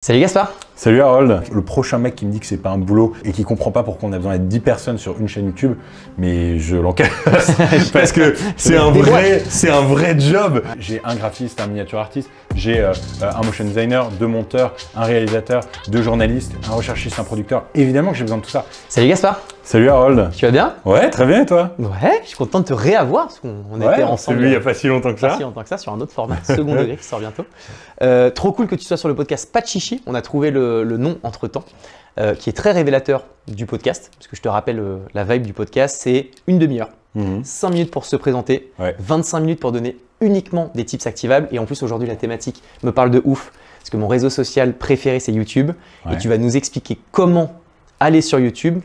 Salut Gaspard. Salut Harold. Le prochain mec qui me dit que c'est pas un boulot et qui comprend pas pourquoi on a besoin d'être 10 personnes sur une chaîne YouTube, mais je l'encaisse parce que c'est un vrai job. J'ai un graphiste, un miniature artiste, j'ai un motion designer, 2 monteurs, un réalisateur, 2 journalistes, un recherchiste, un producteur. Évidemment que j'ai besoin de tout ça. Salut Gaspard. Salut Harold. Tu vas bien? Ouais, très bien et toi? Ouais, je suis content de te réavoir parce qu'on était ensemble. Celui il n'y a pas si longtemps que ça. Pas si longtemps que ça, sur un autre format, second degré qui sort bientôt. Trop cool que tu sois sur le podcast Pas de Chichi. On a trouvé le nom entre temps, qui est très révélateur du podcast. Parce que je te rappelle, la vibe du podcast, c'est une demi-heure. 5 minutes pour se présenter, 25 minutes pour donner uniquement des tips activables. Et en plus, aujourd'hui, la thématique me parle de ouf. Parce que mon réseau social préféré, c'est YouTube. Et tu vas nous expliquer comment aller sur YouTube,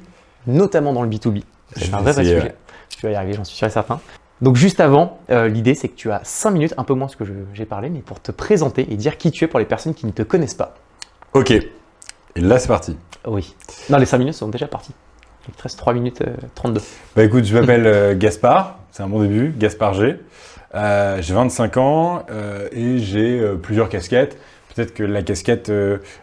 notamment dans le B2B. C'est un vrai sujet. Tu vas y arriver, j'en suis sûr et certain. Donc juste avant, l'idée c'est que tu as 5 minutes, un peu moins ce que j'ai parlé, mais pour te présenter et dire qui tu es pour les personnes qui ne te connaissent pas. Ok, et là c'est parti. Oui. Non, les 5 minutes sont déjà parties. Il te reste 3 minutes 32. Bah écoute, je m'appelle Gaspard, c'est un bon début, Gaspard G. J'ai 25 ans et j'ai plusieurs casquettes. Peut-être que la casquette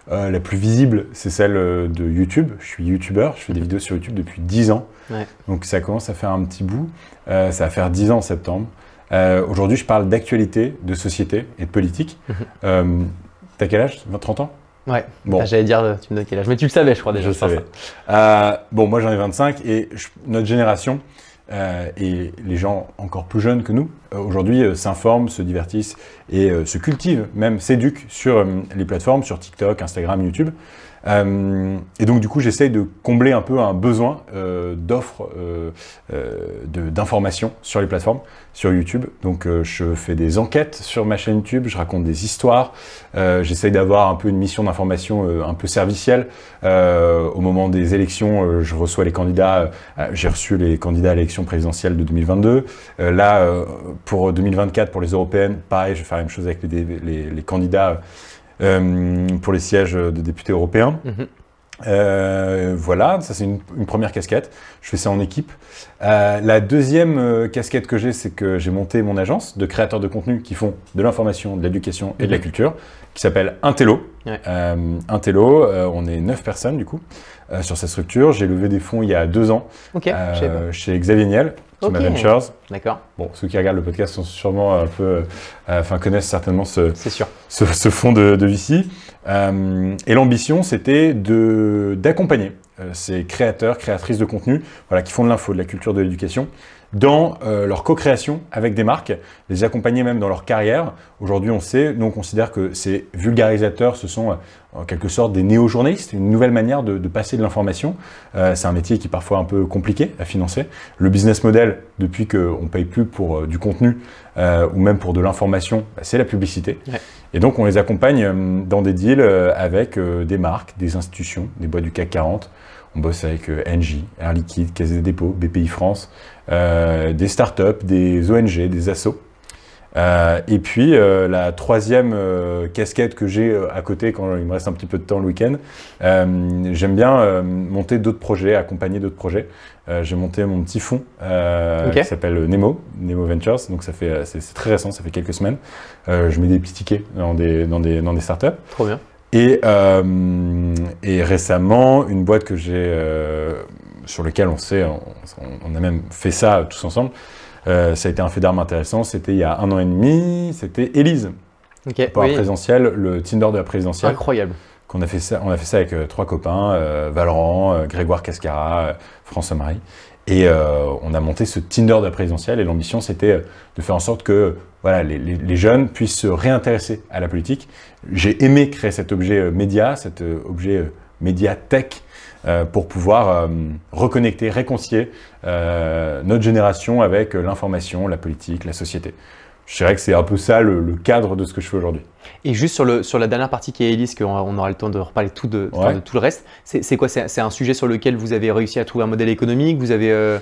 la plus visible, c'est celle de YouTube. Je suis YouTubeur, je fais des vidéos sur YouTube depuis 10 ans. Ouais. Donc ça commence à faire un petit bout. Ça va faire 10 ans en septembre. Aujourd'hui, je parle d'actualité, de société et de politique. T'as quel âge? 30 ans? Ouais, bon. J'allais dire, tu me donnes quel âge, mais tu le savais, je crois déjà. Je savais. Bon, moi j'en ai 25 et notre génération, et les gens encore plus jeunes que nous, aujourd'hui s'informent, se divertissent et se cultivent, même s'éduquent sur les plateformes, sur TikTok, Instagram, YouTube. Et donc du coup j'essaye de combler un peu un besoin d'offres d'informations sur les plateformes, sur YouTube. Donc je fais des enquêtes sur ma chaîne YouTube, je raconte des histoires, j'essaye d'avoir un peu une mission d'information un peu servicielle. Au moment des élections, je reçois les candidats, j'ai reçu les candidats à l'élection présidentielle de 2022. Là pour 2024, pour les européennes, pareil, je vais faire la même chose avec les candidats pour les sièges de députés européens. Voilà, ça c'est une première casquette. Je fais ça en équipe. La deuxième casquette que j'ai, c'est que j'ai monté mon agence de créateurs de contenu qui font de l'information, de l'éducation et de la culture, qui s'appelle Intello. Intello, on est 9 personnes du coup sur cette structure. J'ai levé des fonds il y a 2 ans chez Xavier Niel, Kima Ventures. D'accord. Bon, ceux qui regardent le podcast sont sûrement un peu, connaissent certainement ce fonds de VC. Et l'ambition, c'était d'accompagner ces créateurs, créatrices de contenu, voilà, qui font de l'info, de la culture, de l'éducation, dans leur co-création avec des marques, les accompagner même dans leur carrière. Aujourd'hui, on sait, nous on considère que ces vulgarisateurs, ce sont en quelque sorte des néo-journalistes, une nouvelle manière de passer de l'information. C'est un métier qui est parfois un peu compliqué à financer. Le business model, depuis qu'on ne paye plus pour du contenu ou même pour de l'information, c'est la publicité. Et donc on les accompagne dans des deals avec des marques, des institutions, des boîtes du CAC 40. On bosse avec Engie, Air Liquide, Caisse des Dépôts, BPI France, des startups, des ONG, des assos. Et puis la troisième casquette que j'ai à côté quand il me reste un petit peu de temps le week-end, j'aime bien monter d'autres projets, accompagner d'autres projets. J'ai monté mon petit fonds qui s'appelle Nemo Ventures, donc c'est très récent, ça fait quelques semaines. Je mets des petits tickets dans des startups. Trop bien. Et récemment, une boîte que j'ai sur laquelle on a même fait ça tous ensemble. Ça a été un fait d'armes intéressant. C'était il y a 1 an et demi. C'était Élise. Pour la présidentielle, le Tinder de la présidentielle. Incroyable. On a fait ça avec 3 copains, Valorant, Grégoire Cascara, François-Marie. Et on a monté ce Tinder de la présidentielle. Et l'ambition, c'était de faire en sorte que voilà, les jeunes puissent se réintéresser à la politique. J'ai aimé créer cet objet média, cet objet média tech, pour pouvoir reconnecter, réconcilier notre génération avec l'information, la politique, la société. Je dirais que c'est un peu ça le cadre de ce que je fais aujourd'hui. Et juste sur la dernière partie qui est Élise, qu'on aura le temps de reparler de tout le reste, c'est quoi? C'est un sujet sur lequel vous avez réussi à trouver un modèle économique? Vous avez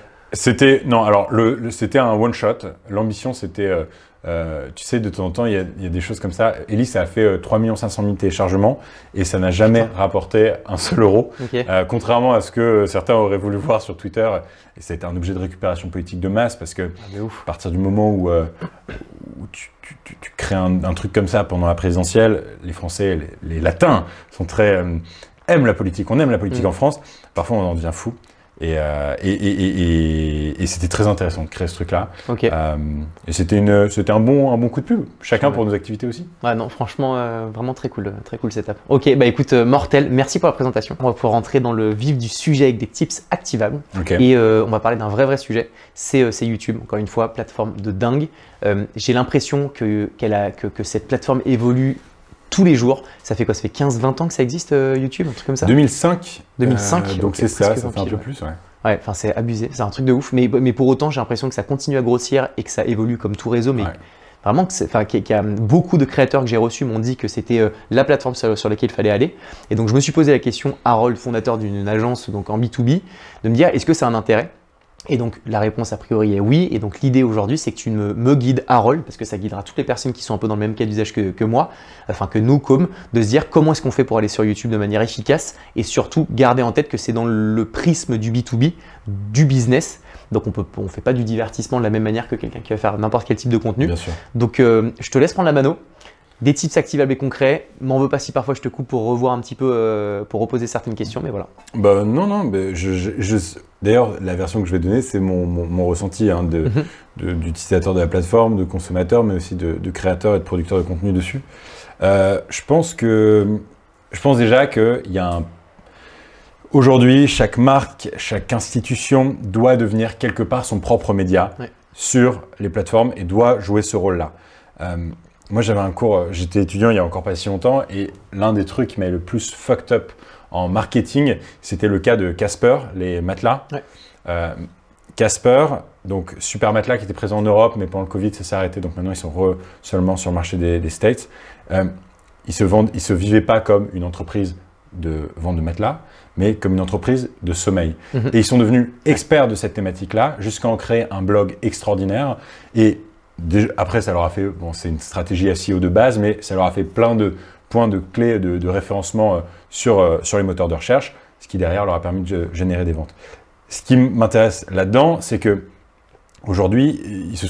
Non, alors c'était un one-shot. L'ambition, c'était, tu sais, de temps en temps, il y a des choses comme ça. Ellie, ça a fait 3 500 000 téléchargements et ça n'a jamais rapporté un seul euro. Ok. Contrairement à ce que certains auraient voulu voir sur Twitter. Et ça a été un objet de récupération politique de masse parce que Mais ouf. à partir du moment où tu crées un truc comme ça pendant la présidentielle, les Français, les Latins sont aiment la politique. On aime la politique en France. Parfois, on en devient fou. Et c'était très intéressant de créer ce truc-là. Ok. Et c'était un bon coup de pub. Chacun pour nos activités aussi. Ouais, non, franchement, vraiment très cool setup. Ok, bah écoute, mortel, merci pour la présentation. On va pouvoir rentrer dans le vif du sujet avec des tips activables. Okay. Et on va parler d'un vrai sujet, c'est YouTube. Encore une fois, plateforme de dingue. J'ai l'impression que cette plateforme évolue tous les jours. Ça fait quoi? Ça fait 15-20 ans que ça existe, YouTube, un truc comme ça? 2005. 2005, donc ok, c'est ça fait un pile, peu ouais. plus, ouais. Ouais, enfin c'est abusé, c'est un truc de ouf. Mais pour autant, j'ai l'impression que ça continue à grossir et que ça évolue comme tout réseau. Mais vraiment, qu'il y a beaucoup de créateurs que j'ai reçus m'ont dit que c'était la plateforme sur laquelle il fallait aller. Et donc, je me suis posé la question, Harold, fondateur d'une agence donc en B2B, de me dire est-ce que c'est un intérêt? Et donc, la réponse a priori est oui. Et donc, l'idée aujourd'hui, c'est que tu me guides, Harold, parce que ça guidera toutes les personnes qui sont un peu dans le même cas d'usage que moi, enfin que nous, de se dire comment est-ce qu'on fait pour aller sur YouTube de manière efficace et surtout garder en tête que c'est dans le prisme du B2B, du business. Donc, on ne fait pas du divertissement de la même manière que quelqu'un qui va faire n'importe quel type de contenu. Bien sûr. Donc, je te laisse prendre la mano. Des tips activables et concrets. M'en veux pas si parfois je te coupe pour revoir un petit peu, pour reposer certaines questions, mais voilà. Bah non, mais d'ailleurs, la version que je vais donner, c'est mon ressenti hein, d'utilisateur de la plateforme, de consommateur, mais aussi de créateur et de producteur de contenu dessus. Je pense déjà qu'il y a aujourd'hui, chaque marque, chaque institution doit devenir quelque part son propre média sur les plateformes et doit jouer ce rôle-là. Moi, j'avais un cours, j'étais étudiant il y a encore pas si longtemps et l'un des trucs qui m'avait le plus fucked up en marketing, c'était le cas de Casper, les matelas. Casper, donc super matelas qui était présent en Europe, mais pendant le Covid, ça s'est arrêté. Donc maintenant, ils sont seulement sur le marché des States. Ils se vivaient pas comme une entreprise de vente de matelas, mais comme une entreprise de sommeil. Et ils sont devenus experts de cette thématique-là, jusqu'à en créer un blog extraordinaire. Et après, ça leur a fait, bon, c'est une stratégie SEO de base, mais ça leur a fait plein de points de clés de référencement sur les moteurs de recherche, ce qui derrière leur a permis de générer des ventes. Ce qui m'intéresse là-dedans, c'est que aujourd'hui, ils se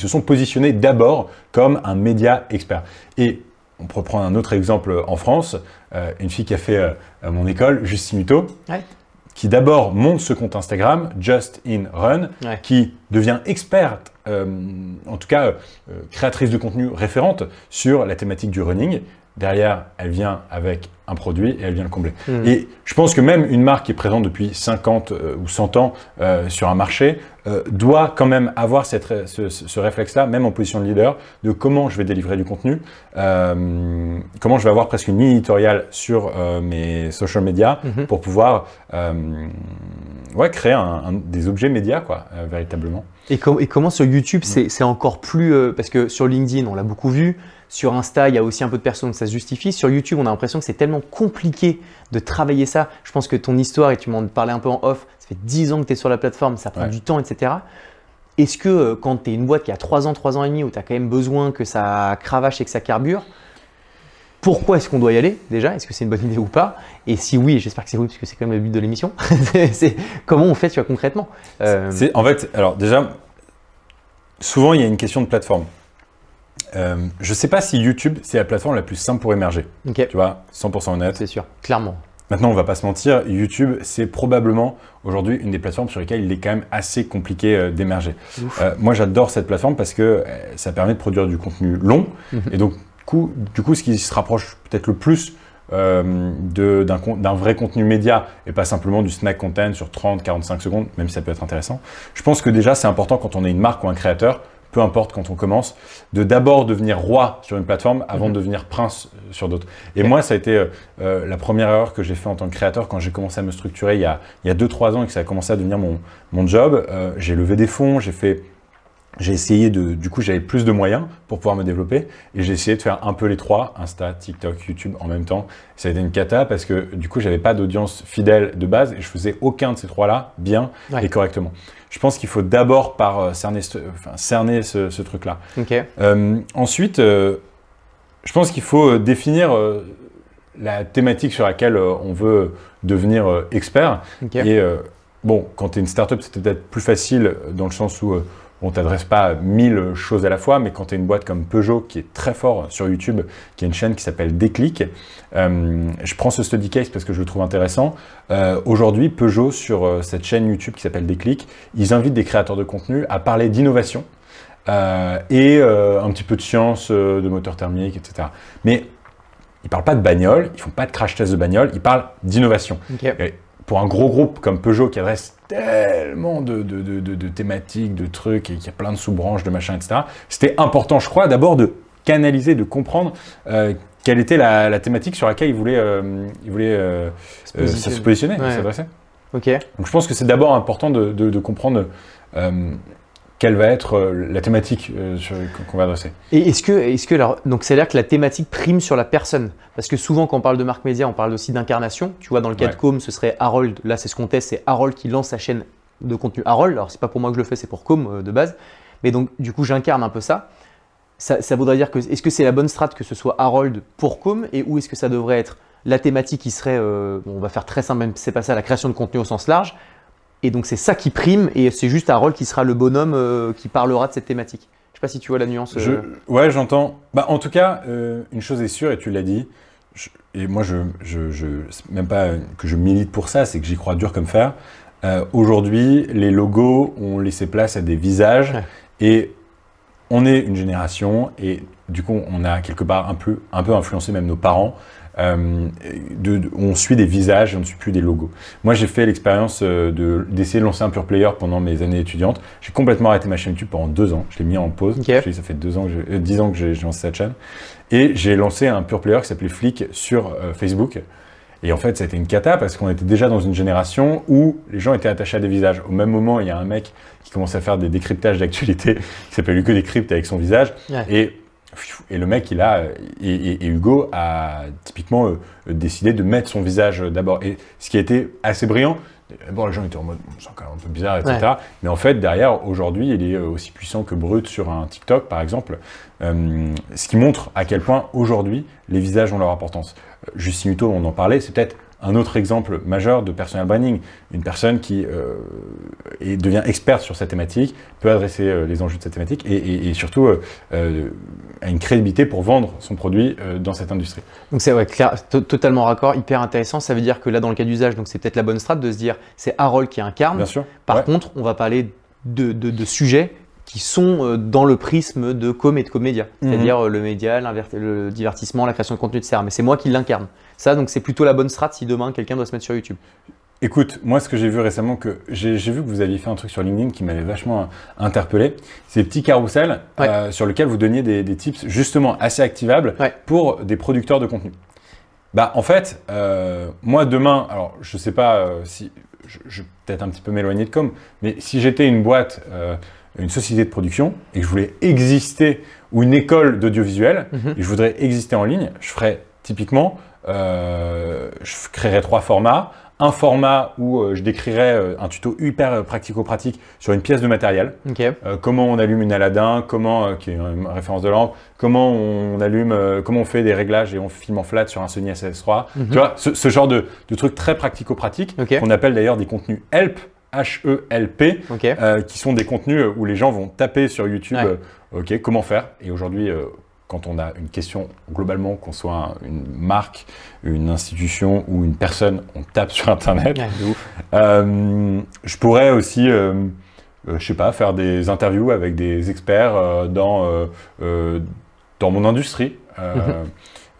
sont positionnés d'abord comme un média expert. Et on peut prendre un autre exemple en France, une fille qui a fait mon école, Justine Hutto, qui d'abord monte ce compte Instagram, Just in Run, qui devient experte, en tout cas créatrice de contenu référente sur la thématique du running. Derrière, elle vient avec un produit et elle vient le combler. Et je pense que même une marque qui est présente depuis 50 ou 100 ans sur un marché doit quand même avoir ce réflexe-là, même en position de leader, de comment je vais délivrer du contenu, comment je vais avoir presque une ligne éditoriale sur mes social media pour pouvoir créer des objets médias, quoi, véritablement. Et comment sur YouTube, c'est encore plus… parce que sur LinkedIn, on l'a beaucoup vu. Sur Insta, il y a aussi un peu de perso, donc ça se justifie. Sur YouTube, on a l'impression que c'est tellement compliqué de travailler ça. Je pense que ton histoire, et tu m'en parlais un peu en off, ça fait 10 ans que tu es sur la plateforme, ça prend du temps, etc. Est-ce que quand tu es une boîte qui a 3 ans et demi, où tu as quand même besoin que ça cravache et que ça carbure, pourquoi est-ce qu'on doit y aller déjà? Est-ce que c'est une bonne idée ou pas? Et si oui, j'espère que c'est oui, parce que c'est quand même le but de l'émission. Comment on fait concrètement? En fait, alors déjà, souvent il y a une question de plateforme. Je ne sais pas si YouTube, c'est la plateforme la plus simple pour émerger. Tu vois, 100% honnête. C'est sûr, clairement. Maintenant, on ne va pas se mentir, YouTube, c'est probablement aujourd'hui une des plateformes sur lesquelles il est quand même assez compliqué d'émerger. Moi, j'adore cette plateforme parce que ça permet de produire du contenu long. Et donc, du coup, ce qui se rapproche peut-être le plus d'un vrai contenu média et pas simplement du snack content sur 30-45 secondes, même si ça peut être intéressant. Je pense que déjà, c'est important quand on est une marque ou un créateur, peu importe quand on commence, de d'abord devenir roi sur une plateforme avant de devenir prince sur d'autres. Et moi, ça a été la première erreur que j'ai fait en tant que créateur quand j'ai commencé à me structurer il y a 2-3 ans et que ça a commencé à devenir mon job. J'ai levé des fonds, j'ai fait j'ai essayé du coup, j'avais plus de moyens pour pouvoir me développer et j'ai essayé de faire un peu les trois, Insta, TikTok, YouTube en même temps. Ça a été une cata parce que du coup, j'avais pas d'audience fidèle de base et je faisais aucun de ces trois-là bien et correctement. Je pense qu'il faut d'abord cerner ce truc-là. Okay. Ensuite, je pense qu'il faut définir la thématique sur laquelle on veut devenir expert. Okay. Et bon, quand tu es une startup, c'est peut-être plus facile dans le sens où on ne t'adresse pas à 1000 choses à la fois, mais quand tu es une boîte comme Peugeot qui est très fort sur YouTube, qui a une chaîne qui s'appelle Déclic, je prends ce study case parce que je le trouve intéressant. Aujourd'hui, Peugeot, sur cette chaîne YouTube qui s'appelle Déclic, ils invitent des créateurs de contenu à parler d'innovation et un petit peu de science, de moteur thermique, etc. Mais ils ne parlent pas de bagnole, ils ne font pas de crash test de bagnole, ils parlent d'innovation. Okay. Pour un gros groupe comme Peugeot qui adresse tellement de thématiques, de trucs, et qui a plein de sous-branches, de machins, etc., c'était important, je crois, d'abord de canaliser, de comprendre quelle était la thématique sur laquelle il voulait se positionner, s'adresser. Okay. Donc je pense que c'est d'abord important de comprendre quelle va être la thématique qu'on va adresser. Et est-ce que alors, donc c'est-à-dire que la thématique prime sur la personne? Parce que souvent quand on parle de marque média, on parle aussi d'incarnation. Tu vois, dans le cas de Com, ce serait Harold. Là, c'est ce qu'on teste, c'est Harold qui lance sa chaîne de contenu Harold. Alors, c'est pas pour moi que je le fais, c'est pour Com de base. Mais donc, du coup, j'incarne un peu ça. Ça voudrait dire que, est-ce que c'est la bonne strat que ce soit Harold pour Com et où est-ce que ça devrait être la thématique qui serait, on va faire très simple, même si c'est pas ça, la création de contenu au sens large. Et donc, c'est ça qui prime et c'est juste Harold qui sera le bonhomme qui parlera de cette thématique. Je sais pas si tu vois la nuance. Ouais, j'entends. Bah, en tout cas, une chose est sûre et tu l'as dit. Et moi, même pas que je milite pour ça, c'est que j'y crois dur comme fer. Aujourd'hui, les logos ont laissé place à des visages et on est une génération et du coup, on a quelque part un peu influencé même nos parents. On suit des visages et on ne suit plus des logos. Moi, j'ai fait l'expérience d'essayer de lancer un pure player pendant mes années étudiantes. J'ai complètement arrêté ma chaîne YouTube pendant 2 ans. Je l'ai mis en pause. Okay. Ça fait 10 ans que j'ai lancé cette chaîne. Et j'ai lancé un pure player qui s'appelait Flick sur Facebook. Et en fait, ça a été une cata parce qu'on était déjà dans une génération où les gens étaient attachés à des visages. Au même moment, il y a un mec qui commence à faire des décryptages d'actualité qui s'appelle Hugo Décrypte avec son visage. Et le mec, et Hugo a typiquement décidé de mettre son visage d'abord. Et ce qui a été assez brillant, bon, les gens étaient en mode, c'est quand même un peu bizarre, etc. Mais en fait, derrière, aujourd'hui, il est aussi puissant que Brut sur un TikTok, par exemple. Ce qui montre à quel point, aujourd'hui, les visages ont leur importance. Justin Hutto, on en parlait, c'est peut-être un autre exemple majeur de personal branding. Une personne qui devient experte sur cette thématique, peut adresser les enjeux de cette thématique et surtout a une crédibilité pour vendre son produit dans cette industrie. Donc c'est totalement raccord, hyper intéressant. Ça veut dire que là, dans le cas d'usage, c'est peut-être la bonne strat de se dire c'est Harold qui incarne. Bien sûr. Par contre, on va parler de sujets qui sont dans le prisme de com et de comédia, c'est-à-dire le média, le divertissement, la création de contenu, etc. Mais c'est moi qui l'incarne. Ça, donc c'est plutôt la bonne strat si demain quelqu'un doit se mettre sur YouTube. Écoute, moi ce que j'ai vu récemment, j'ai vu que vous aviez fait un truc sur LinkedIn qui m'avait vachement interpellé, c'est des petits carousels sur lesquels vous donniez des tips justement assez activables pour des producteurs de contenu. Bah en fait, moi demain, alors je sais pas si, je vais peut-être un petit peu m'éloigner de com, mais si j'étais une boîte, une société de production et que je voulais exister, ou une école d'audiovisuel, et je voudrais exister en ligne, je ferais typiquement, je créerais 3 formats. Un format où je décrirais un tuto hyper pratico-pratique sur une pièce de matériel. Comment on allume une Aladdin, qui est une référence de lampe, comment on fait des réglages et on filme en flat sur un Sony A7S3. Tu vois, ce genre de trucs très pratico-pratiques qu'on appelle d'ailleurs des contenus help, H-E-L-P, qui sont des contenus où les gens vont taper sur YouTube comment faire. Et aujourd'hui, quand on a une question, globalement, qu'on soit une marque, une institution ou une personne, on tape sur Internet. Je pourrais aussi, je sais pas, faire des interviews avec des experts dans mon industrie.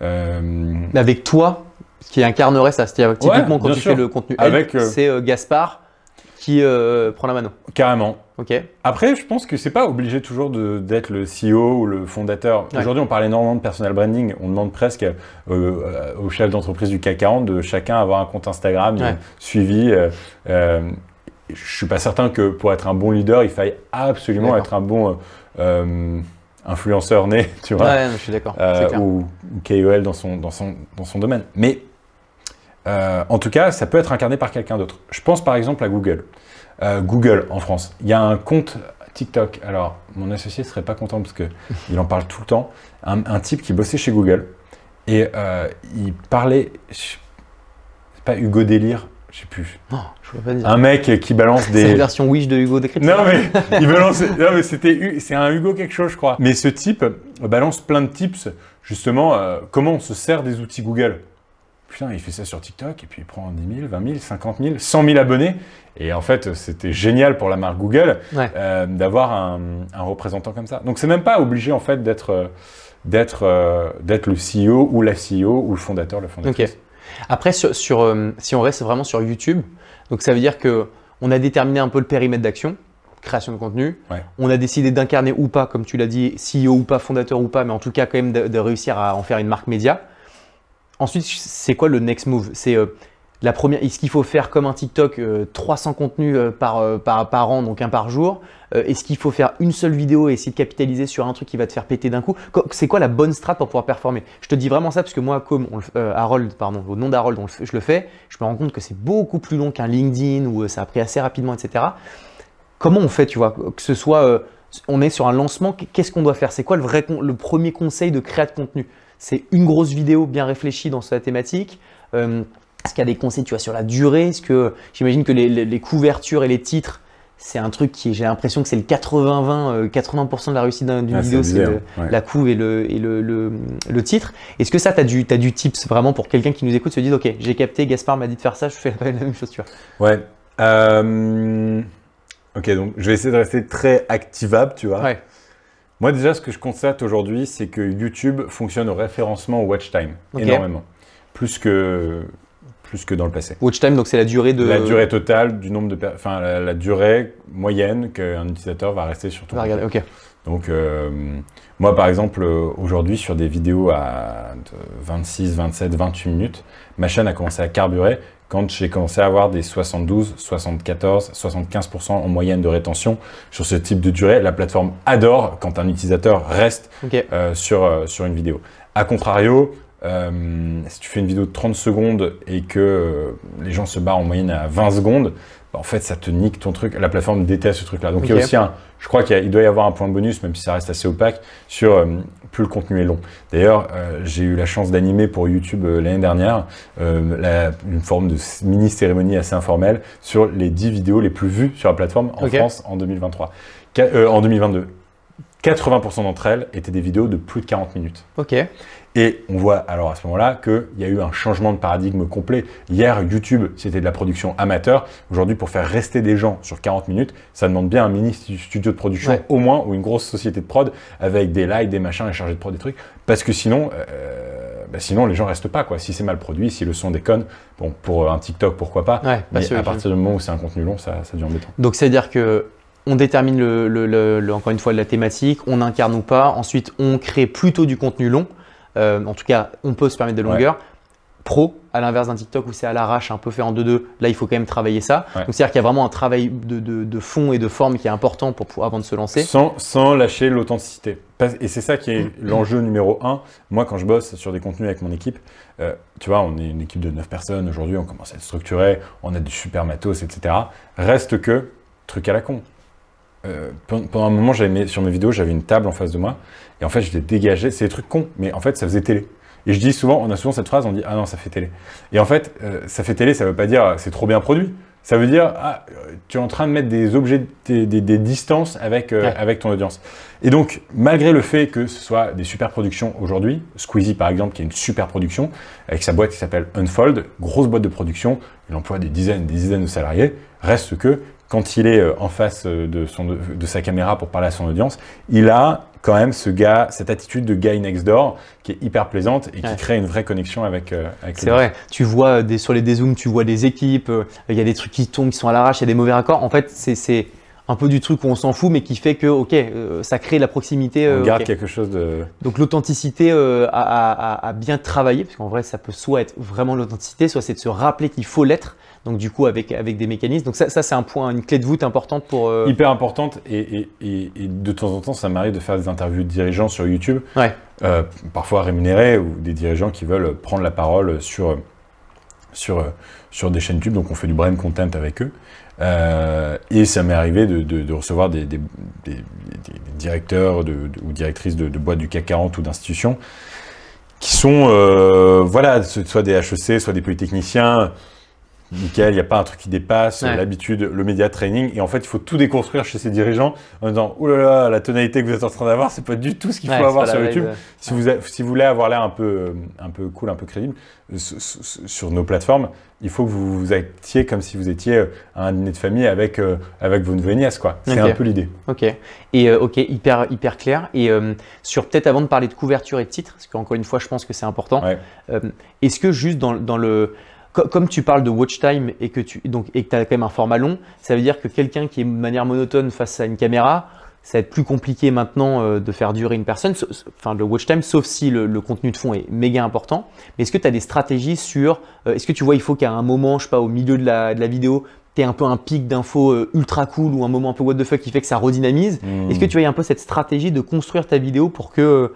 Avec toi, qui incarnerait ça. C'est-à-dire typiquement quand tu fais le contenu, c'est Gaspard qui prend la mano. Carrément. Après, je pense que c'est pas obligé toujours d'être le CEO ou le fondateur. Aujourd'hui, on parle énormément de personal branding. On demande presque aux chefs d'entreprise du CAC 40 de chacun avoir un compte Instagram suivi. je ne suis pas certain que pour être un bon leader, il faille absolument être un bon influenceur né, tu vois, ouais, je suis d'accord. ou KOL dans son domaine. Mais en tout cas, ça peut être incarné par quelqu'un d'autre. Je pense par exemple à Google. Google en France, il y a un compte TikTok. Alors, mon associé ne serait pas content parce qu'il en parle tout le temps. Un type qui bossait chez Google et il parlait, c'est pas Hugo Délire, je sais plus. Non, je ne peux pas dire. Un mec qui balance des... C'est la version Wish de Hugo Décrypte. Non mais, non, mais c'est un Hugo quelque chose, je crois. Mais ce type balance plein de tips, justement, comment on se sert des outils Google. Putain, il fait ça sur TikTok et puis il prend 10 000, 20 000, 50 000, 100 000 abonnés. Et en fait, c'était génial pour la marque Google d'avoir un représentant comme ça. Donc, c'est même pas obligé en fait d'être le CEO ou la CEO ou le fondateur, le fondatrice. Okay. Après, si on reste vraiment sur YouTube, donc ça veut dire qu'on a déterminé un peu le périmètre d'action, création de contenu. Ouais. On a décidé d'incarner ou pas, comme tu l'as dit, CEO ou pas, fondateur ou pas, mais en tout cas quand même de réussir à en faire une marque média. Ensuite, c'est quoi le next move? C'est la première. Est-ce qu'il faut faire comme un TikTok 300 contenus par an, donc un par jour? Est-ce qu'il faut faire une seule vidéo et essayer de capitaliser sur un truc qui va te faire péter d'un coup? C'est quoi la bonne strat pour pouvoir performer? Je te dis vraiment ça parce que moi, comme Harold, pardon, au nom d'Harold, je le fais, je me rends compte que c'est beaucoup plus long qu'un LinkedIn où ça a pris assez rapidement, etc. Comment on fait, tu vois, que ce soit, on est sur un lancement, qu'est-ce qu'on doit faire? C'est quoi le premier conseil de créa de contenu? C'est une grosse vidéo bien réfléchie dans sa thématique. Est-ce qu'il y a des conseils, tu vois, sur la durée? Est-ce que j'imagine que les couvertures et les titres, c'est un truc qui, j'ai l'impression que c'est le 80-20, 80% de la réussite d'une vidéo, c'est la couve et le titre. Est-ce que ça, tu as du tips vraiment pour quelqu'un qui nous écoute, se dit, ok, j'ai capté, Gaspard m'a dit de faire ça, je fais la même chose, tu vois? Ouais. Ok, donc je vais essayer de rester très activable, tu vois. Ouais. Moi, déjà, ce que je constate aujourd'hui, c'est que YouTube fonctionne au référencement au watch time, énormément. Plus que dans le passé. Watch time, donc c'est la durée de… La durée totale du nombre de… Enfin, la durée moyenne qu'un utilisateur va rester sur ton compte. Regarder, ok. Donc, moi, par exemple, aujourd'hui, sur des vidéos à 26, 27, 28 minutes, ma chaîne a commencé à carburer quand j'ai commencé à avoir des 72, 74, 75% en moyenne de rétention sur ce type de durée. La plateforme adore quand un utilisateur reste sur une vidéo. A contrario, si tu fais une vidéo de 30 secondes et que les gens se barrent en moyenne à 20 secondes, bah en fait, ça te nique ton truc. La plateforme déteste ce truc-là. Donc, il y a aussi je crois qu'il doit y avoir un point bonus, même si ça reste assez opaque, sur plus le contenu est long. D'ailleurs, j'ai eu la chance d'animer pour YouTube l'année dernière une forme de mini-cérémonie assez informelle sur les 10 vidéos les plus vues sur la plateforme en France en 2023. En 2022. 80% d'entre elles étaient des vidéos de plus de 40 minutes. Ok. Et on voit alors à ce moment-là qu'il y a eu un changement de paradigme complet. Hier, YouTube, c'était de la production amateur. Aujourd'hui, pour faire rester des gens sur 40 minutes, ça demande bien un mini studio de production au moins, ou une grosse société de prod avec des likes, des machins, et chargés de prod, des trucs. Parce que sinon, sinon les gens restent pas, quoi. Si c'est mal produit, si le son déconne, bon, pour un TikTok, pourquoi pas. Mais à partir du moment où c'est un contenu long, ça devient embêtant. Donc, c'est-à-dire que on détermine encore une fois la thématique, on incarne ou pas. Ensuite, on crée plutôt du contenu long. En tout cas, on peut se permettre des longueurs. Pro, à l'inverse d'un TikTok où c'est à l'arrache, un peu fait en 2-2, là il faut quand même travailler ça. Donc c'est-à-dire qu'il y a vraiment un travail de fond et de forme qui est important avant de se lancer. Sans lâcher l'authenticité. Et c'est ça qui est l'enjeu numéro 1. Moi, quand je bosse sur des contenus avec mon équipe, tu vois, on est une équipe de 9 personnes aujourd'hui, on commence à être structuré, on a du super matos, etc. Reste que, truc à la con. Pendant un moment, sur mes vidéos, j'avais une table en face de moi et en fait, je l'ai dégagée. C'est des trucs cons, mais en fait, ça faisait télé. Et je dis souvent, on a souvent cette phrase, on dit « Ah non, ça fait télé ». Et en fait, ça fait télé, ça ne veut pas dire « c'est trop bien produit ». Ça veut dire « Ah, tu es en train de mettre des objets, des distances avec ton audience ». Et donc, malgré le fait que ce soit des super productions aujourd'hui, Squeezie par exemple, qui est une super production, avec sa boîte qui s'appelle Unfold, grosse boîte de production, il emploie des dizaines de salariés, reste que quand il est en face de sa caméra pour parler à son audience, il a quand même cette attitude de guy next door qui est hyper plaisante et qui crée une vraie connexion avec c'est vrai, tu vois sur les dézooms, tu vois des équipes, il y a des trucs qui tombent, qui sont à l'arrache, il y a des mauvais raccords. En fait, c'est un peu du truc où on s'en fout, mais qui fait que, ok, ça crée la proximité. On garde ok. quelque chose de… Donc l'authenticité à bien travailler, parce qu'en vrai, ça peut soit être vraiment l'authenticité, soit c'est de se rappeler qu'il faut l'être. Donc du coup, avec des mécanismes. Donc ça c'est un point, une clé de voûte importante pour… Hyper importante et de temps en temps, ça m'arrive de faire des interviews de dirigeants sur YouTube, Ouais. parfois rémunérés, ou des dirigeants qui veulent prendre la parole sur des chaînes YouTube, donc on fait du brand content avec eux. Et ça m'est arrivé de recevoir des directeurs ou directrices de boîtes du CAC 40 ou d'institutions qui sont, voilà, soit des HEC, soit des polytechniciens. Nickel, il n'y a pas un truc qui dépasse, Ouais. l'habitude, le média training. Et en fait, il faut tout déconstruire chez ces dirigeants en disant « Ouh là là, la tonalité que vous êtes en train d'avoir, c'est pas du tout ce qu'il faut Ouais, avoir c'est pas sur la YouTube. vibe, » Si vous voulez avoir l'air un peu cool, un peu crédible, sur nos plateformes, il faut que vous vous actiez comme si vous étiez à un dîner de famille avec vos neveux et nièces, quoi. C'est Ok. un peu l'idée. Ok. Et ok, hyper clair. Et sur peut-être avant de parler de couverture et de titre, parce qu'encore une fois, je pense que c'est important. Ouais. Est-ce que juste dans le… Comme tu parles de watch time et que tu as quand même un format long, ça veut dire que quelqu'un qui est de manière monotone face à une caméra, ça va être plus compliqué maintenant de faire durer une personne, enfin le watch time, sauf si le contenu de fond est méga important. Mais est-ce que tu as des stratégies sur… est-ce que tu vois, il faut qu'à un moment, je sais pas, au milieu de la vidéo, tu aies un peu un pic d'infos ultra cool ou un moment un peu what the fuck qui fait que ça redynamise. Est-ce que tu vois, il y a un peu cette stratégie de construire ta vidéo pour que…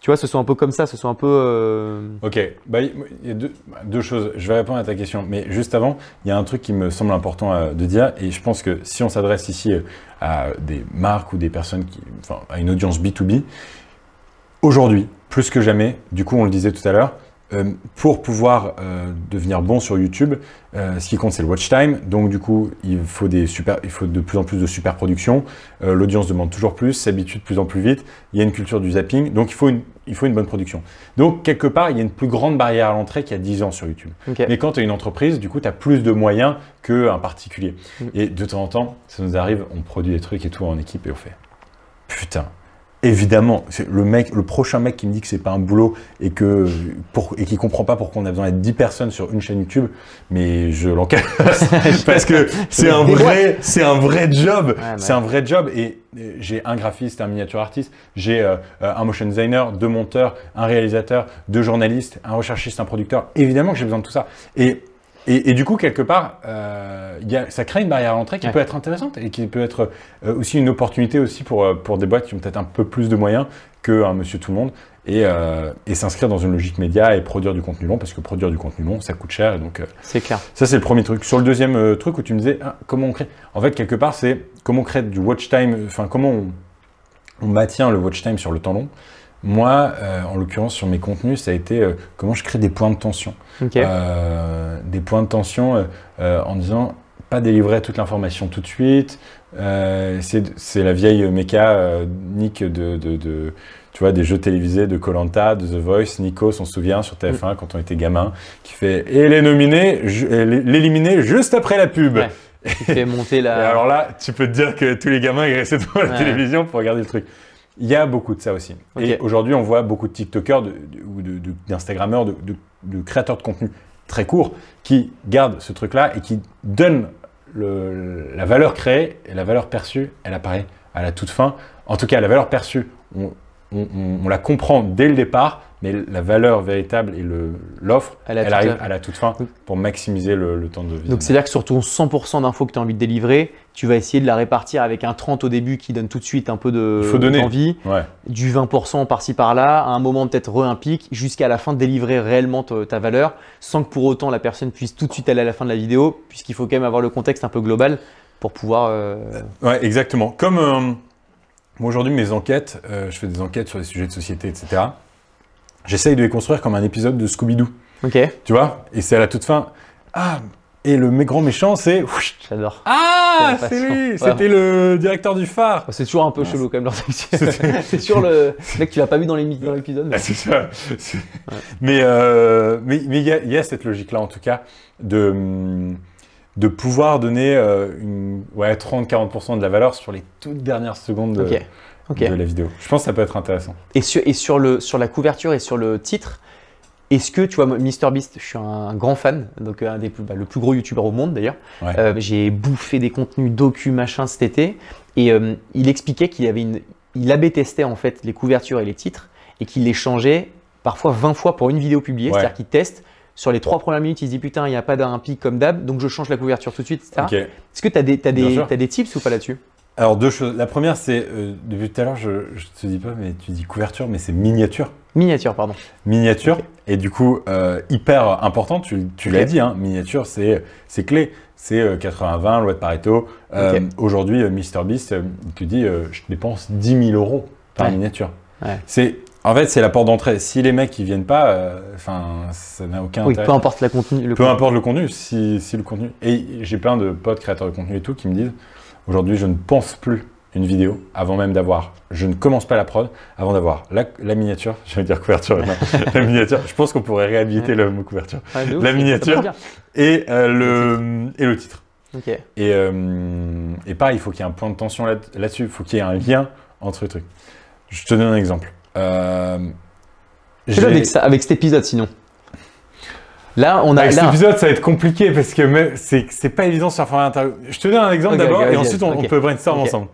tu vois, ce soit un peu comme ça, ce soit un peu… Ok, bah, il y a deux choses. Je vais répondre à ta question, mais juste avant, il y a un truc qui me semble important de dire, et je pense que si on s'adresse ici à des marques ou des personnes enfin, à une audience B2B, aujourd'hui, plus que jamais, du coup, on le disait tout à l'heure, pour pouvoir devenir bon sur YouTube, ce qui compte, c'est le watch time. Donc, du coup, il faut de plus en plus de super productions. L'audience demande toujours plus, s'habitue de plus en plus vite. Il y a une culture du zapping, donc il faut une bonne production. Donc, quelque part, il y a une plus grande barrière à l'entrée qu'il y a 10 ans sur YouTube. Okay. Mais quand tu as une entreprise, du coup, tu as plus de moyens qu'un particulier. Et de temps en temps, ça nous arrive, on produit des trucs et tout en équipe et on fait « Putain !» Évidemment, le prochain mec qui me dit que c'est pas un boulot et qui comprend pas pourquoi on a besoin d'être 10 personnes sur une chaîne YouTube, mais je l'encaisse parce que c'est un vrai job. Ouais, c'est un vrai job et j'ai un graphiste, un miniature artiste, j'ai un motion designer, 2 monteurs, un réalisateur, 2 journalistes, un recherchiste, un producteur. Évidemment que j'ai besoin de tout ça. Et du coup, quelque part, ça crée une barrière à l'entrée qui peut être intéressante et qui peut être aussi une opportunité aussi pour des boîtes qui ont peut-être un peu plus de moyens qu'un monsieur tout le monde et s'inscrire dans une logique média et produire du contenu long parce que produire du contenu long, ça coûte cher. Et donc, c'est clair. Ça, c'est le premier truc. Sur le deuxième truc où tu me disais, comment on crée… En fait, quelque part, c'est comment on crée du watch time, enfin, comment on maintient le watch time sur le temps long. Moi, en l'occurrence, sur mes contenus, ça a été comment je crée des points de tension. Okay. Des points de tension en disant pas délivrer toute l'information tout de suite. C'est la vieille mécanique tu vois, des jeux télévisés de Koh-Lanta, de The Voice. Nico s'en souvient sur TF1 quand on était gamin, qui fait « Et l'éliminer juste après la pub ouais. ». Qui fait monter la… Et alors là, tu peux te dire que tous les gamins, ils restaient devant la télévision pour regarder le truc. Il y a beaucoup de ça aussi. Okay. Et aujourd'hui, on voit beaucoup de TikTokers ou d'Instagrammeurs, de créateurs de contenu très courts qui gardent ce truc-là et qui donnent la valeur créée et la valeur perçue, elle apparaît à la toute fin. En tout cas, la valeur perçue, on la comprend dès le départ, mais la valeur véritable et l'offre, elle arrive à la toute fin pour maximiser le temps de visionnage. Donc, c'est-à-dire que sur ton 100% d'infos que tu as envie de délivrer, tu vas essayer de la répartir avec un 30 au début qui donne tout de suite un peu d'envie, du 20% par-ci par-là, à un moment peut-être un pic, jusqu'à la fin de délivrer réellement ta valeur, sans que pour autant la personne puisse tout de suite aller à la fin de la vidéo, puisqu'il faut quand même avoir le contexte un peu global pour pouvoir… Ouais, exactement. Comme moi aujourd'hui, mes enquêtes, je fais des enquêtes sur des sujets de société, etc. J'essaye de les construire comme un épisode de Scooby-Doo. Ok. Tu vois? Et c'est à la toute fin. Ah, et le grand méchant, c'est… J'adore. Ah, c'est lui. C'était le directeur du phare. C'est toujours un peu chelou quand même. C'est sur le mec que tu l'as pas vu dans l'épisode. Mais... c'est ça. Mais il y a cette logique-là, en tout cas, de pouvoir donner 30-40% de la valeur sur les toutes dernières secondes de la vidéo. Je pense que ça peut être intéressant. Et sur la couverture et sur le titre, est-ce que, tu vois, MrBeast, je suis un grand fan, donc le plus gros youtubeur au monde d'ailleurs. Ouais. J'ai bouffé des contenus docu, machin cet été, et il expliquait il AB testait en fait les couvertures et les titres, et qu'il les changeait parfois 20 fois pour une vidéo publiée, c'est-à-dire qu'il teste. Sur les 3 premières minutes, il se dit putain, il n'y a pas d'un pic comme d'hab, donc je change la couverture tout de suite, etc. Okay. Est-ce que tu as des tips ou pas là-dessus? Alors, 2 choses. La première, c'est, depuis tout à l'heure, je te dis pas, mais tu dis couverture, mais c'est miniature. Miniature, pardon. Miniature, okay. Et du coup, hyper important, tu l'as dit, hein, miniature, c'est clé. C'est 80-20, loi de Pareto. Aujourd'hui, MrBeast, il te dit, je dépense 10 000 € par miniature. Ouais. En fait, c'est la porte d'entrée. Si les mecs, ils viennent pas, ça n'a aucun intérêt. Peu importe le contenu. Peu importe le contenu, si le contenu… Et j'ai plein de potes créateurs de contenu et tout qui me disent, aujourd'hui, je ne pense plus une vidéo avant même d'avoir… Je ne commence pas la prod avant d'avoir la miniature, je vais dire couverture, non, la miniature. Je pense qu'on pourrait réhabiliter le mot couverture. La miniature et le titre. Okay. Et pareil, il faut qu'il y ait un point de tension là-dessus. Il faut qu'il y ait un lien entre les trucs. Je te donne un exemple. Avec cet épisode sinon. Là, avec cet épisode, ça va être compliqué parce que c'est pas évident sur un format interview. Je te donne un exemple d'abord et ensuite on peut brainstorm ensemble.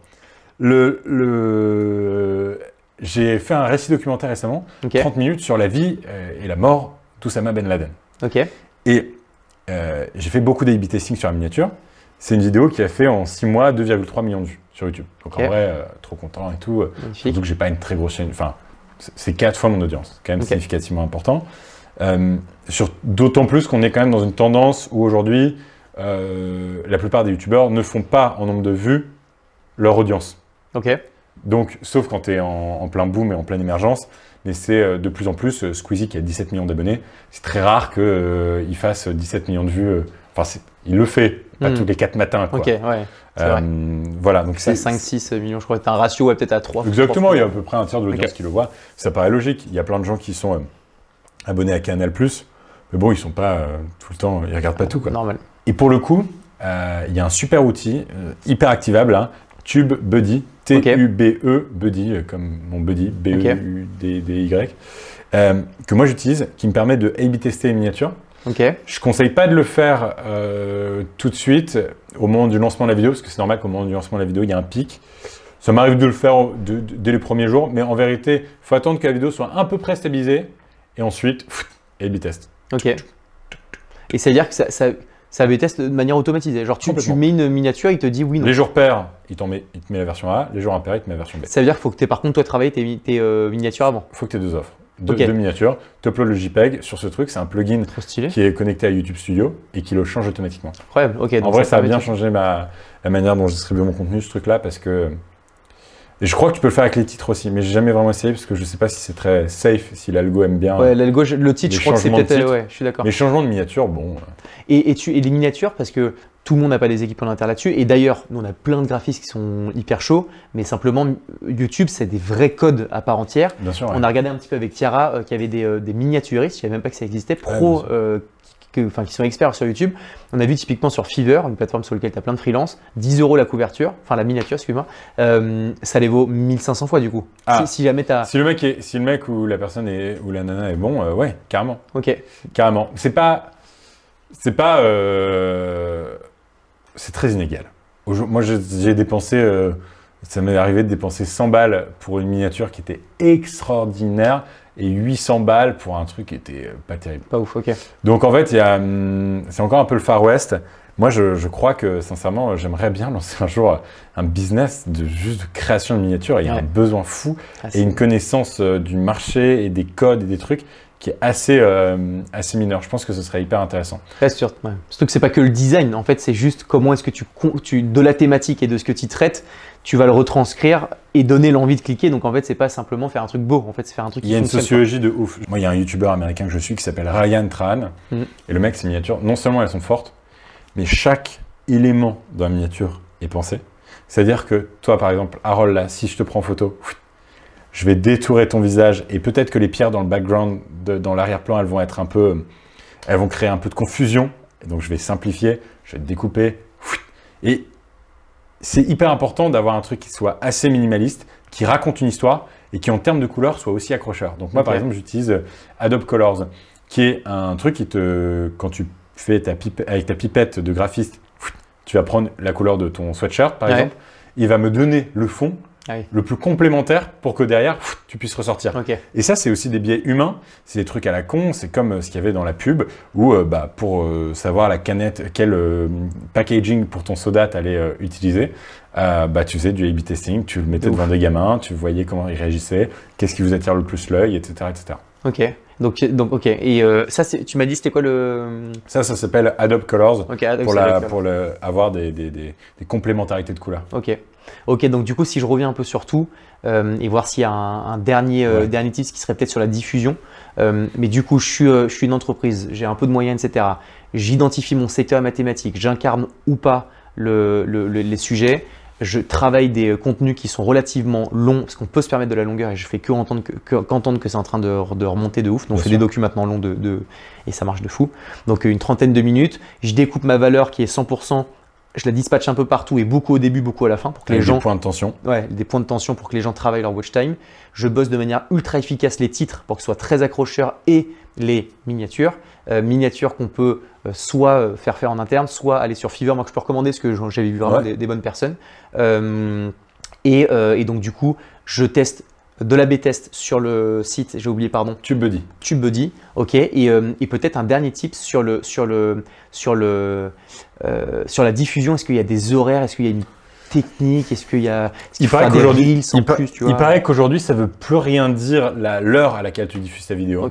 J'ai fait un récit documentaire récemment, 30 minutes sur la vie et la mort d'Oussama Ben Laden. Et j'ai fait beaucoup d'A/B testing sur la miniature. C'est une vidéo qui a fait en 6 mois 2,3 millions de vues sur YouTube. Donc en vrai, trop content et tout. Surtout que j'ai pas une très grosse chaîne. Enfin, c'est 4 fois mon audience. C'est quand même significativement important. D'autant plus qu'on est quand même dans une tendance où aujourd'hui, la plupart des youtubeurs ne font pas en nombre de vues leur audience. Donc, sauf quand tu es en plein boom et en pleine émergence, mais c'est de plus en plus, Squeezie qui a 17 millions d'abonnés, c'est très rare qu'il fasse 17 millions de vues. Enfin, il le fait, pas tous les 4 matins. Quoi. Voilà, donc c'est 5-6 millions, je crois que tu as un ratio peut-être à 3. Exactement, il y a à peu près un tiers de l'audience qui le voit. Ça paraît logique. Il y a plein de gens qui sont abonnés à Canal+, mais bon, ils sont pas tout le temps, ils regardent pas tout. Quoi. Normal. Et pour le coup, il y a un super outil, hyper activable, hein, TubeBuddy, T-U-B-E, Buddy, comme mon buddy, B-E-U-D-D-Y, que moi j'utilise, qui me permet de A/B tester les miniatures. Je conseille pas de le faire tout de suite au moment du lancement de la vidéo, parce que c'est normal qu'au moment du lancement de la vidéo, il y a un pic. Ça m'arrive de le faire dès les premiers jours, mais en vérité, il faut attendre que la vidéo soit à peu près stabilisée, et ensuite, A/B test. Et c'est-à-dire que ça A/B test de manière automatisée. Genre, tu mets une miniature, il te dit oui, non. Les jours pairs, il te met la version A. Les jours impairs, il te met la version B. Ça veut dire qu'il faut que tu aies par contre, toi, travaillé tes miniatures avant. Il faut que tu aies 2 offres. Deux miniatures. Tu uploads le JPEG sur ce truc. C'est un plugin qui est connecté à YouTube Studio et qui le change automatiquement. Incroyable. En vrai, ça a bien changé la manière dont je distribue mon contenu, ce truc-là, parce que… Et je crois que tu peux le faire avec les titres aussi, mais j'ai jamais vraiment essayé parce que je ne sais pas si c'est très safe, si l'algo aime bien. Ouais, l'algo, le titre, je crois que c'est peut-être… Ouais, je suis d'accord. Les changements de miniature, bon… Et les miniatures, parce que tout le monde n'a pas des équipes en interne là-dessus. Et d'ailleurs, nous, on a plein de graphistes qui sont hyper chauds, mais simplement, YouTube, c'est des vrais codes à part entière. Bien sûr, on a regardé un petit peu avec Tiara, qui avait des miniaturistes, je ne savais même pas que ça existait, pros, qui sont experts sur YouTube. On a vu typiquement sur Fiverr, une plateforme sur laquelle tu as plein de freelance, 10 € la couverture, enfin la miniature, excuse-moi, ça les vaut 1500 fois du coup. Si jamais tu as… Si le mec ou la personne ou la nana est bon, ouais, carrément. Carrément. C'est très inégal. Moi, j'ai dépensé, ça m'est arrivé de dépenser 100 balles pour une miniature qui était extraordinaire et 800 balles pour un truc qui était pas terrible. Pas ouf, Donc en fait, c'est encore un peu le Far West. Moi, je crois que sincèrement, j'aimerais bien lancer un jour un business juste de création de miniatures. Il y a un besoin fou et une connaissance du marché et des codes et des trucs qui est assez mineur. Je pense que ce serait hyper intéressant. Surtout que c'est pas que le design. En fait, c'est juste comment est-ce que de la thématique et de ce que tu traites, tu vas le retranscrire et donner l'envie de cliquer. Donc en fait, c'est pas simplement faire un truc beau. En fait, c'est faire un truc qui fonctionne. Il y a une sociologie de ouf. Moi, il y a un youtubeur américain que je suis qui s'appelle Ryan Trahan. Et le mec, ses miniatures, non seulement elles sont fortes, mais chaque élément dans la miniature est pensé. C'est-à-dire que toi, par exemple, Harold, là, si je te prends en photo, je vais détourer ton visage et peut-être que les pierres dans le background, dans l'arrière-plan, elles vont créer un peu de confusion. Et donc, je vais simplifier, je vais te découper. Et c'est hyper important d'avoir un truc qui soit assez minimaliste, qui raconte une histoire et qui, en termes de couleurs, soit aussi accrocheur. Donc, moi, par exemple, j'utilise Adobe Colors, qui est un truc quand tu fais avec ta pipette de graphiste, tu vas prendre la couleur de ton sweatshirt, par exemple, il va me donner le fond le plus complémentaire pour que derrière, tu puisses ressortir. Et ça, c'est aussi des biais humains, c'est des trucs à la con, c'est comme ce qu'il y avait dans la pub, où pour savoir la canette, quel packaging pour ton soda tu allais utiliser, tu faisais du A/B testing, tu le mettais devant des gamins, tu voyais comment ils réagissaient, qu'est-ce qui vous attire le plus l'œil, etc., etc. Ok. Donc, ok. Et ça, tu m'as dit, c'était quoi le… Ça s'appelle Adobe Colors, Adobe pour avoir des complémentarités de couleurs. Ok, donc du coup, si je reviens un peu sur tout et voir s'il y a un dernier tips qui serait peut-être sur la diffusion. Mais du coup, je suis une entreprise, j'ai un peu de moyens, etc. J'identifie mon secteur mathématique, j'incarne ou pas les sujets. Je travaille des contenus qui sont relativement longs, parce qu'on peut se permettre de la longueur et je fais qu'entendre que c'est en train de remonter de ouf. Donc, on fait des documents maintenant longs et ça marche de fou. Donc, une trentaine de minutes. Je découpe ma valeur qui est 100%. Je la dispatche un peu partout et beaucoup au début, beaucoup à la fin pour que les gens… Des points de tension. Ouais, des points de tension pour que les gens travaillent leur watch time. Je bosse de manière ultra efficace les titres pour que ce soit très accrocheur et les miniatures. Miniatures qu'on peut soit faire en interne, soit aller sur Fiverr. Moi, que je peux recommander parce que j'avais vu vraiment des bonnes personnes. Et donc, du coup, je teste de l'A/B test sur le site, j'ai oublié, pardon. TubeBuddy, ok. Et peut-être un dernier tip sur la diffusion. Est-ce qu'il y a des horaires? Est-ce qu'il y a une technique? Est-ce qu'il y a il paraît qu'aujourd'hui, ça ne veut plus rien dire l'heure à laquelle tu diffuses ta vidéo.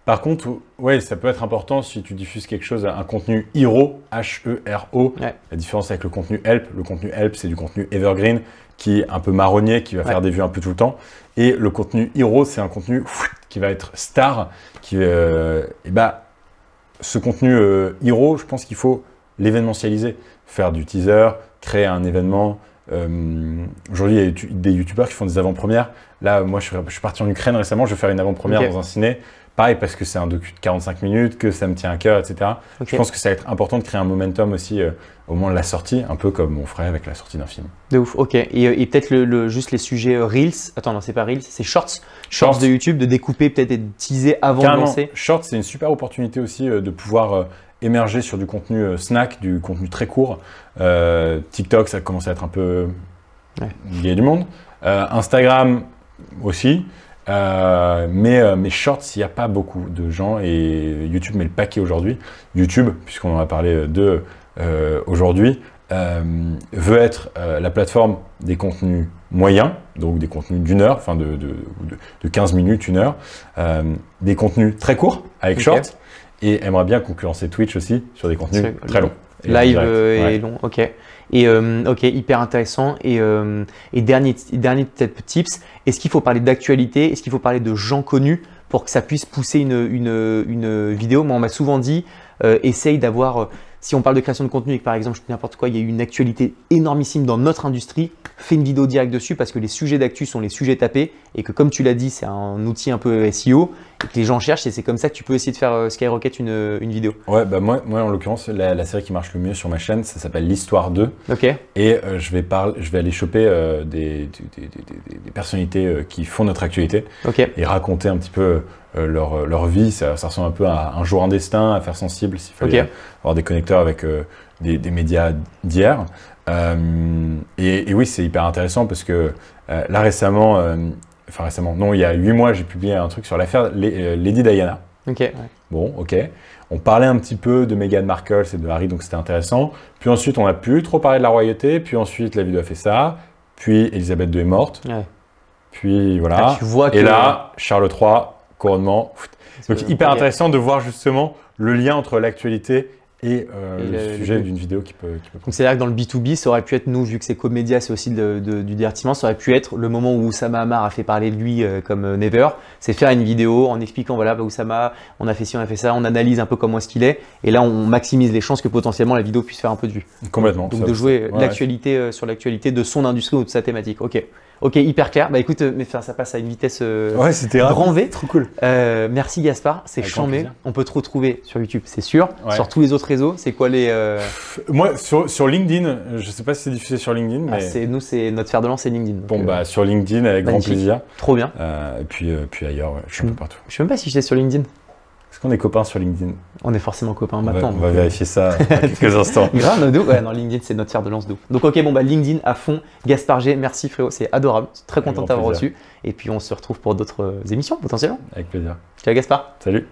Par contre, ça peut être important si tu diffuses quelque chose, un contenu Hero, H-E-R-O. La différence avec le contenu Help, c'est du contenu evergreen qui est un peu marronnier, qui va faire des vues un peu tout le temps. Et le contenu Hero, c'est un contenu qui va être star. Ce contenu Hero, je pense qu'il faut l'événementialiser. Faire du teaser, créer un événement. Aujourd'hui, il y a des youtubeurs qui font des avant-premières. Là, moi, je suis parti en Ukraine récemment, je vais faire une avant-première dans un ciné. Pareil, parce que c'est un docu de 45 minutes, que ça me tient à cœur, etc. Je pense que ça va être important de créer un momentum aussi au moment de la sortie, un peu comme on ferait avec la sortie d'un film. De ouf, ok. Et peut-être juste les sujets Reels. Attends, non, c'est pas Reels, c'est Shorts. Shorts de YouTube, de découper peut-être et de teaser avant de lancer. Shorts, c'est une super opportunité aussi de pouvoir émerger sur du contenu snack, du contenu très court. TikTok, ça commence à être un peu… Il y a du monde. Instagram aussi. Mais Shorts, il n'y a pas beaucoup de gens et YouTube met le paquet aujourd'hui. YouTube, puisqu'on en a parlé aujourd'hui, veut être la plateforme des contenus moyens, donc des contenus d'une heure, enfin de 15 minutes, une heure, des contenus très courts avec Shorts et aimerait bien concurrencer Twitch aussi sur des contenus très longs. Live et long, ok. Et ok, hyper intéressant. Et dernier tips, est-ce qu'il faut parler d'actualité? Est-ce qu'il faut parler de gens connus pour que ça puisse pousser une vidéo? Moi, on m'a souvent dit, essaye d'avoir… Si on parle de création de contenu et que par exemple, je dis n'importe quoi, il y a eu une actualité énormissime dans notre industrie, fais une vidéo directe dessus parce que les sujets d'actu sont les sujets tapés et que comme tu l'as dit, c'est un outil un peu SEO et que les gens cherchent et c'est comme ça que tu peux essayer de faire skyrocket une vidéo. Ouais, moi en l'occurrence, la série qui marche le mieux sur ma chaîne, ça s'appelle l'Histoire 2. Et je vais aller choper des personnalités qui font notre actualité et raconter un petit peu leur vie. Ça ressemble un peu à un jour, un destin, Affaires sensibles, s'il fallait avoir des connecteurs avec des médias d'hier. Et oui, c'est hyper intéressant parce que là récemment, non, il y a 8 mois, j'ai publié un truc sur l'affaire Lady Diana. Bon, on parlait un petit peu de Meghan Markle et de Harry, donc c'était intéressant. Puis ensuite, on n'a plus trop parlé de la royauté. Puis ensuite, la vidéo a fait ça. Puis Elisabeth II est morte. Puis voilà. Et là, Charles III, couronnement. Donc hyper intéressant de voir justement le lien entre l'actualité et le sujet d'une vidéo qui peut… Donc c'est-à-dire que dans le B2B, ça aurait pu être nous, vu que c'est Comédia, c'est aussi du divertissement, ça aurait pu être le moment où Oussama Ammar a fait parler de lui comme never, c'est faire une vidéo en expliquant voilà, Oussama, on a fait ci, on a fait ça, on analyse un peu comment est-ce qu'il est, et là on maximise les chances que potentiellement la vidéo puisse faire un peu de vue. Complètement. Donc de jouer l'actualité sur l'actualité de son industrie ou de sa thématique. Ok, hyper clair. Bah écoute, mais ça passe à une vitesse grand V. Trop cool. Merci Gaspard, c'est chambé. On peut te retrouver sur YouTube, c'est sûr. Sur tous les autres réseaux, c'est quoi les… Moi, sur LinkedIn, je ne sais pas si c'est diffusé sur LinkedIn. Mais… Nous, c'est notre fer de lance, c'est LinkedIn. Bon, sur LinkedIn, avec grand plaisir. Trop bien. Et puis ailleurs, je suis un peu partout. Je ne sais même pas si j'étais sur LinkedIn. Est-ce qu'on est copains sur LinkedIn? On est forcément copains maintenant. On va vérifier ça dans quelques instants. Grave, ouais, non, LinkedIn, c'est notre fer de lance d'eau. Donc, ok, bon, bah, LinkedIn à fond. Gaspard G, merci frérot, c'est adorable. Très content de t'avoir reçu. Et puis, on se retrouve pour d'autres émissions potentiellement. Avec plaisir. Ciao Gaspard. Salut.